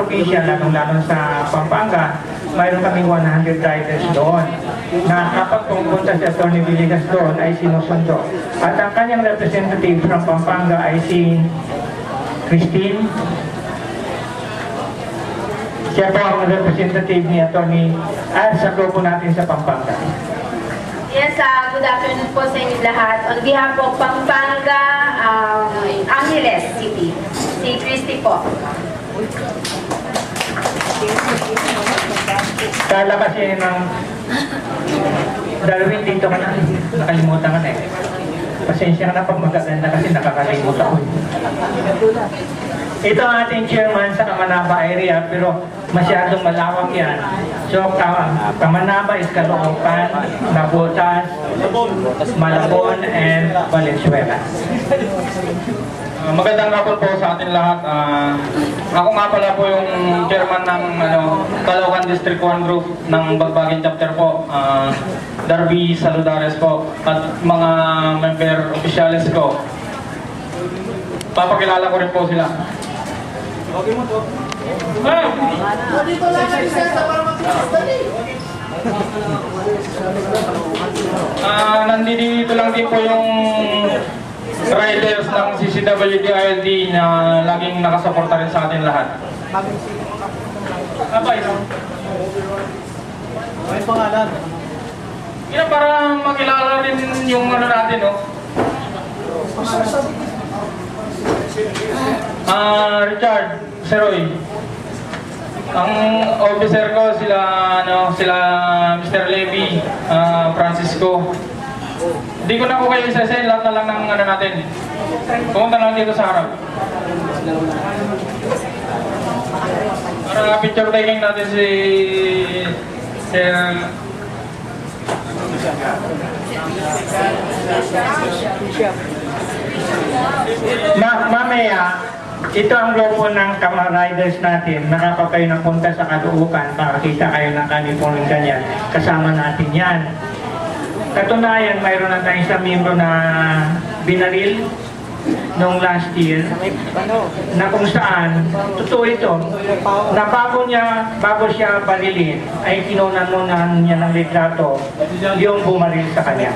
probinsya, lalong-lalong sa Pampanga, mayroon kaming 100 riders doon na kapag pumunta si Atty. Villegas doon ay sinusundo. At ang kanyang representative from Pampanga ay si Christine. Siya po ang representative ni Atty. Sa grupo natin sa Pampanga. Yes, good afternoon po sa inyo lahat. On behalf of Pampanga, Angeles City, si Christy po. Kala kasi ng Darwin dito ka na, nakalimutan ka na eh. Pasensya ka na pag magaganda kasi nakakalimutan ko. Ito ang ating chairman sa Kamanaba area pero masyadong malawak yan. So Kamanaba is Caloocan, Nabotas, Malabon, and Valenzuela. Magandang hapon po sa atin lahat. Ako nga pala po yung chairman ng Caloocan District 1 Group ng Bagbagen Chapter po. Darby Saludares po at mga member officials ko. Papakilala ko rin po sila. Okay mo to. Nandito lang din po yung riders ng CCWD-ILD na laging nakasuporta rin sa atin lahat. Apa ito? May pangalan. Yan para makilala rin yung natin, no? Richard, Seroy. Ang officer ko sila Mr. Levy, Francisco. Hindi ko na po kayo isa-isa, lahat na lang ng natin. Pumunta lang dito sa harap. Para picture taking natin si Mamaya, ito ang grupo ng Riders natin. Nakapa kayo ng punta sa Caloocan para kita kayo ng kanilang ganyan. Kasama natin yan. Katunayan, mayroon na tayong isang miyembro na binaril noong last year na kung saan, totoo ito, na bago siya barilin, ay kinunan niya ng litrato yung bumaril sa kanya.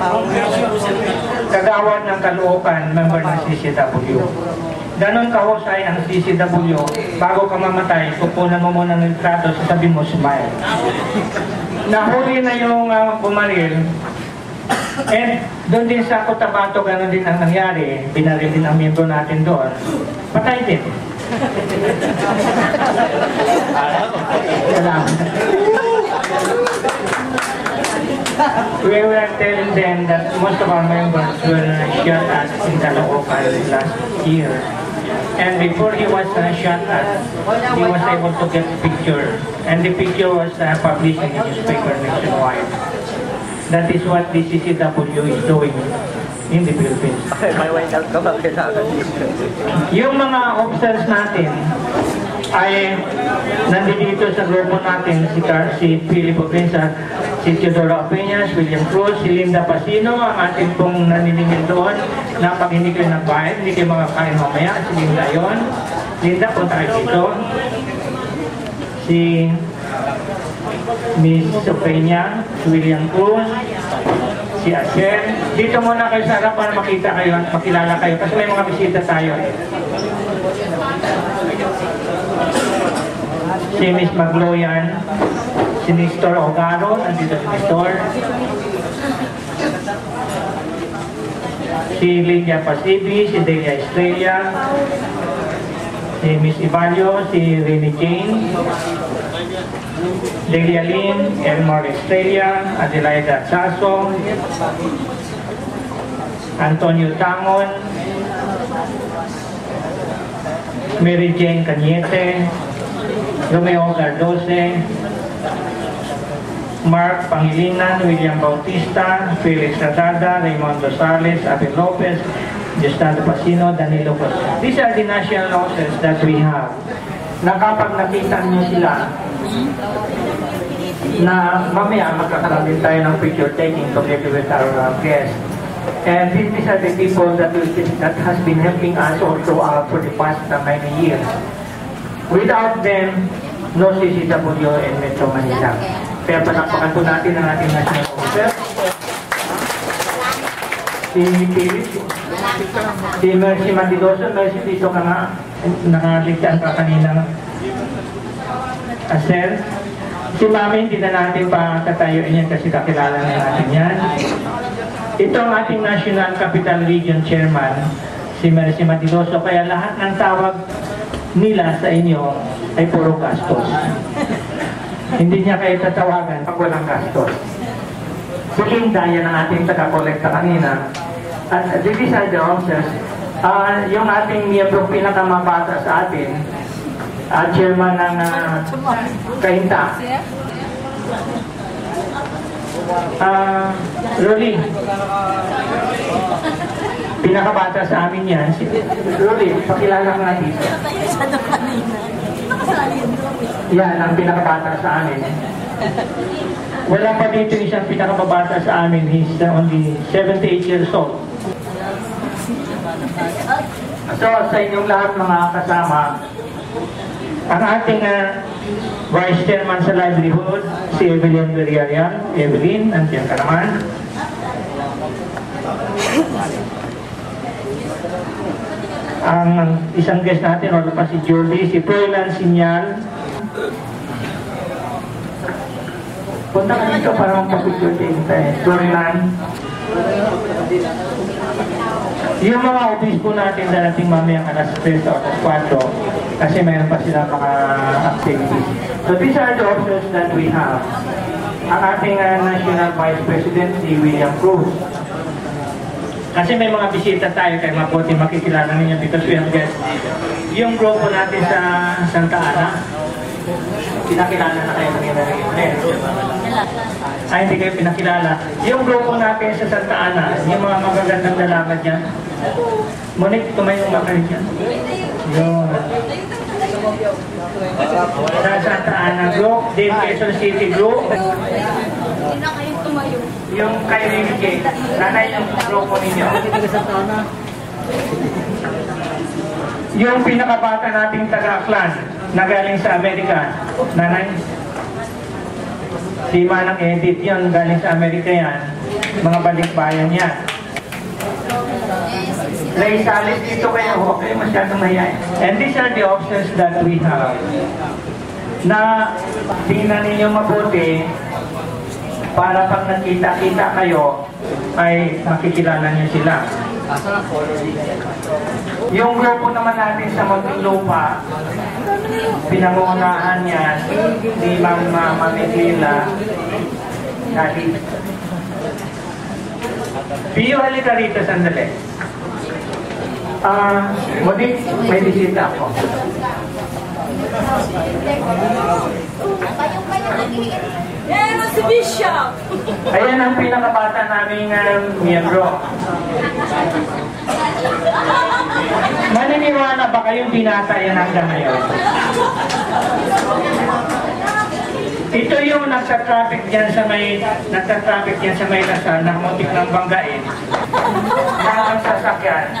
Kagawad ng Caloocan, member ng CCW. Ganon kahusay ang CCW, bago ka mamatay, kukunan mo muna ng litrato, sasabihin mo, smile. Nahuli na yung bumaril, and doon din sa Cotabato, gano'n din ang nangyari. Binaril din ang miyembro natin doon. Patay din. We were telling them that most of our members were shot at in Caloocan last year. And before he was shot at, he was able to get a picture. And the picture was published in the newspaper nationwide. That is what the CCW is doing in the Philippines. Yung mga officers natin ay nandito sa grupo natin, si Philip Opensa, si Teodoro Apeñas, William Cruz, si Linda Pasino, ang ating pong naniningil doon na pag hindi kayo nagbayad, hindi kayo makakain mamaya, si Linda yon. Linda, punta kayo dito. Si Miss Opeña, si William Cruz, si Asher. Dito muna kayo sa harap para makita kayo, makilala kayo kasi may mga bisita tayo. Si Miss Magloyan, si Nestor Ogaro, nandito si Nestor. Si Lilia Pasibi, si Delia Estrella, si Miss Ivalio, si Rene Jane, Delia Lynn, Elmore Estrella, Adelaida Sasso, Antonio Tangon, Mary Jane Cañete, Romeo Gardose, Mark Pangilinan, William Bautista, Felix Radada, Raymondo Sales, Abel Lopez, Gustavo Pasino, Danilo Costa. These are the national officers that we have. Na kapag nakita niyo sila, na mamaya magkakaroon din tayo ng picture taking together with our guests. And these are the people that has been helping us all throughout for the past many years. Without them, no CCW and Metro Manila. Kaya palakpakan po natin ang ating national officer. Si Mercy Matidoso. Mercy, dito ka nga. Nakaligtaan ka kanina. Sir, si Mami, hindi na natin pa tatayuin yan kasi kakilala na natin yan. Ito ang ating National Capital Region Chairman, si Mercy Matidoso. Kaya lahat ng tawag nila sa inyo ay puro gastos. Hindi niya kayo tatawagan pag walang gastos. Belinda, yan ang ating taga-kolekta kanina. At this are the officers. Yung ating miyembro pinakamabata sa atin, chairman ng Kahinta. Rolly, pinakabata sa amin yan. Rolly, pakilala ka nga dito. Yan ang pinakabata sa amin. Wala pa dito isang pinakababata sa amin. He's only 78 years old. So, sa inyong lahat mga kasama, ang ating Vice Chairman sa Livelihood, si Evelyn Villarreal. Evelyn, nandiyan ka naman. Ang isang guest natin, wala pa si Jordi, si Froilan Sinyal. Punta ka dito para magpapicture din tayo. Froilan. Yung mga obispo natin darating mamayang alas 3 o alas 4 kasi mayroon pa sila mga activities. So these are the options that we have. Ang ating National Vice President, si William Cruz. Kasi may mga bisita tayo kaya mabuti makikilala ninyo because we have guests. Yung grupo natin sa Santa Ana, pinakilala na kayo ng ay, hindi kayo pinakilala. Yung grupo natin sa Santa Ana, yung mga magagandang dalaman dyan. Monique, tumayo nga kayo dyan. Yun. Sa Santa Ana group, din Quezon City group. Yung kay Rinke, nanay yung grupo ninyo. Yung pinakabata nating taga-clan na galing sa Amerika, nanay. Si Manang Edith yun, galing sa Amerika yan. Mga balikbayan yan. Naisalit dito kayo, huwag kayo masyadong mahihayin. And these are the options that we have. Na tingnan ninyo mabuti para pag nakita-kita kayo ay makikilala niyo sila. Yung grupo naman natin sa Muntinlupa, pinangungunahan yan ni Ma'am Mamiglila Nali. Pio, halika rito sandali. Monique, may bisita ako. Si Bishop! Ayan ang pinakabata naming miyembro. Maniniwala ba kayong binata yan hanggang ngayon? Ito yung nagsa-traffic dyan sa may Lasal, na muntik ng banggain. Ang sasakyan,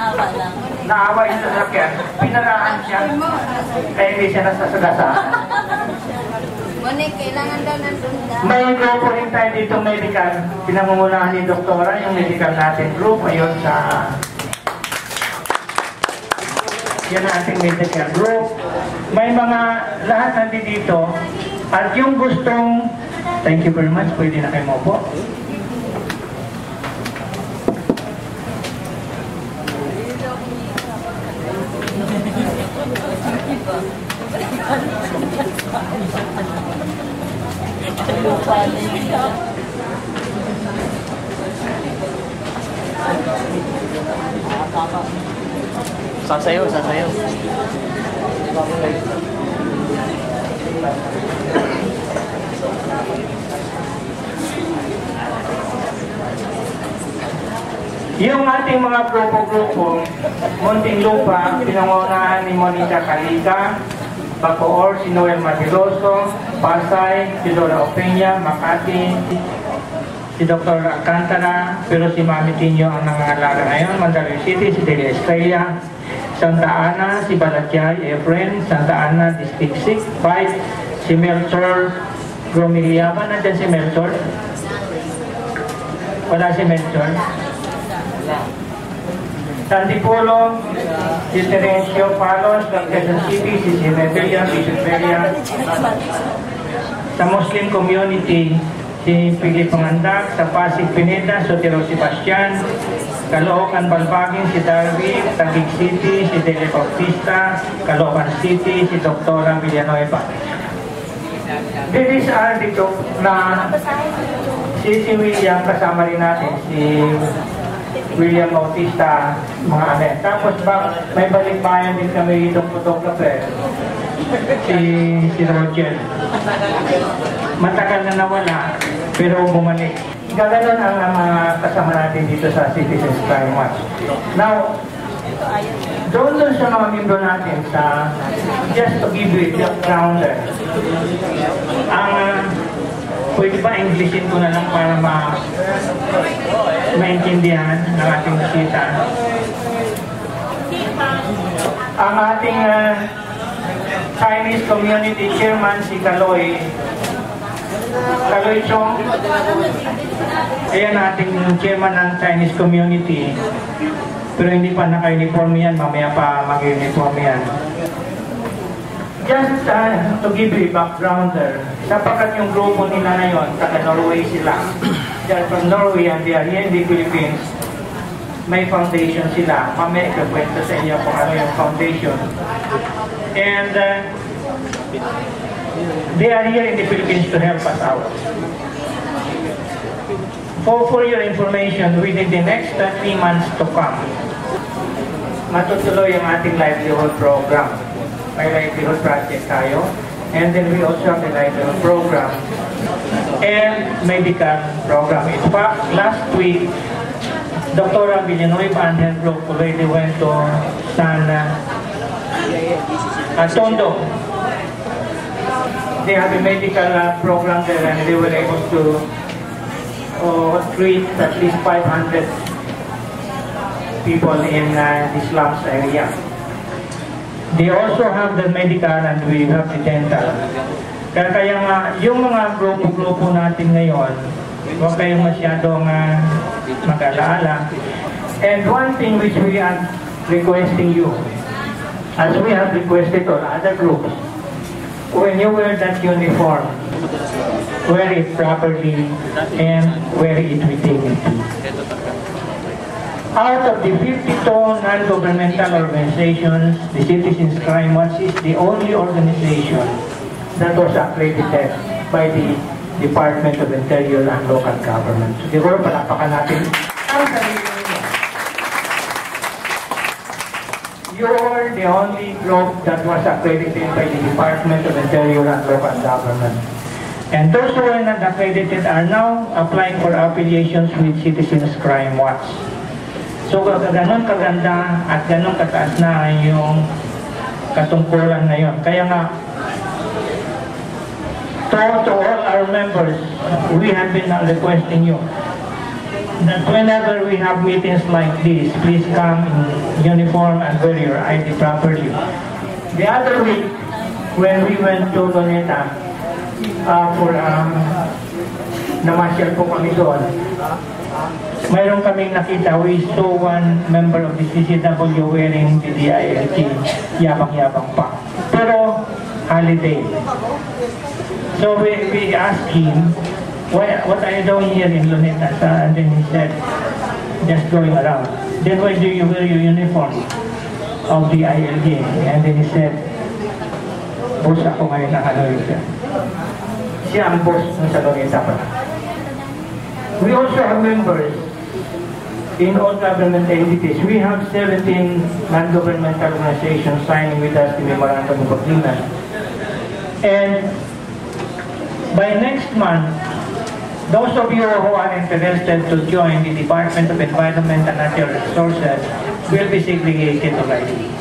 naawa yung sasakyan, pinaraan siya, kaya hindi siya nasasagasaan. Monique, kailangan daw nandun daw. May grupo rin tayo dito medical, pinangungunahan ni Doktora, yung medical natin group, ayun sa yan ating medical group. May mga lahat nandito at yung gustong, thank you very much, pwede na kayo maupo. Sasayaw. Yung ating mga grupo-grupo, Muntinlupa, pinangunahan ni Monica Calica, Bacoor, si Noel Matiroso, Pasay, si Dora Opeña, Makati, si Dr. Alcantara, pero si Mami Tinyo ang nangangalaga ngayon, Mandaluyong City, si Delia Estrella, Santa Ana, si Balatjay, Efren, Santa Ana, District 6, 5, si Melchor Gromiliaban. Nandiyan si Melchor? Wala si Melchor. San Dipolo, si Terencio Palos, ng Quezon City, si Sinebelia, si Sinebelia. Sa Muslim community, si Philip Mandak, sa Pasig Pineda, Sotero Sebastian, Caloocan Balbagin, si Darwin, Taguig City, si Dele Bautista, Caloocan City, si Dr. Villanueva. These are the group na si William, kasama rin natin, si William Bautista, mga ane. Tapos may balikbayan din kami itong photographer, si Roger. Matagal na nawala, pero bumalik. Gaganon ang mga kasama natin dito sa Citizens Crime Watch. Now, doon sa mga membro natin, just to give you a backgrounder, pwede ba Englishin ko na lang para maintindihan ng ating bisita? Ang ating Chinese community chairman, si Kaloy Chong. Ayan ating chairman ng Chinese community. Pero hindi pa naka-uniform yan, mamaya pa mag-uniform yan. Just to give you a backgrounder, sapagkat yung grupo nila ngayon, taga-Norway sila. They are from Norway and they are here in the Philippines. May foundation sila. Mamaya ikakwento sa inyo kung ano yung foundation. And they are here in the Philippines to help us out. For your information, within the next 3 months to come, matutuloy ang ating livelihood program. May livelihood project tayo. And then we also have the livelihood program and medical program. In fact, last week, Dr. Villanueva and her group already went to Tondo. They have a medical program there and they were able to treat at least 500 people in the slums area. They also have the medical and we have the dental. Kaya nga, yung mga grupo-grupo natin ngayon, huwag kayong masyadong mag-alaala. And one thing which we are requesting you, as we have requested on other groups, when you wear that uniform, wear it properly and wear it with dignity. Out of the 52 non-governmental organizations, the Citizens Crime Watch is the only organization that was accredited by the Department of Interior and Local Government. So, siguro palapakan natin ang sarili ninyo. You're the only group that was accredited by the Department of Interior and Local Government. And those who are not accredited are now applying for affiliations with Citizens Crime Watch. So, ganon kaganda at ganon kataas na yung katungkulan na yun. Kaya nga, to all our members, we have been requesting you that whenever we have meetings like this, please come in uniform and wear your ID properly. The other week, when we went to Luneta for namasyal po kami doon, mayroon kaming nakita, we saw one member of the CCW wearing the DILG, yabang-yabang pa. Pero, holiday. So we asked him, what are you doing here in Luneta? And then he said, just going around. Then why do you wear your uniform of the ILG? And then he said, boss ako ngayon na Luneta. Siya ang boss ng sa Luneta pa. We also have members in all government entities. We have 17 non-governmental organizations signing with us the Memorandum of Agreement. And by next month, those of you who are interested to join the Department of Environment and Natural Resources will be segregated already.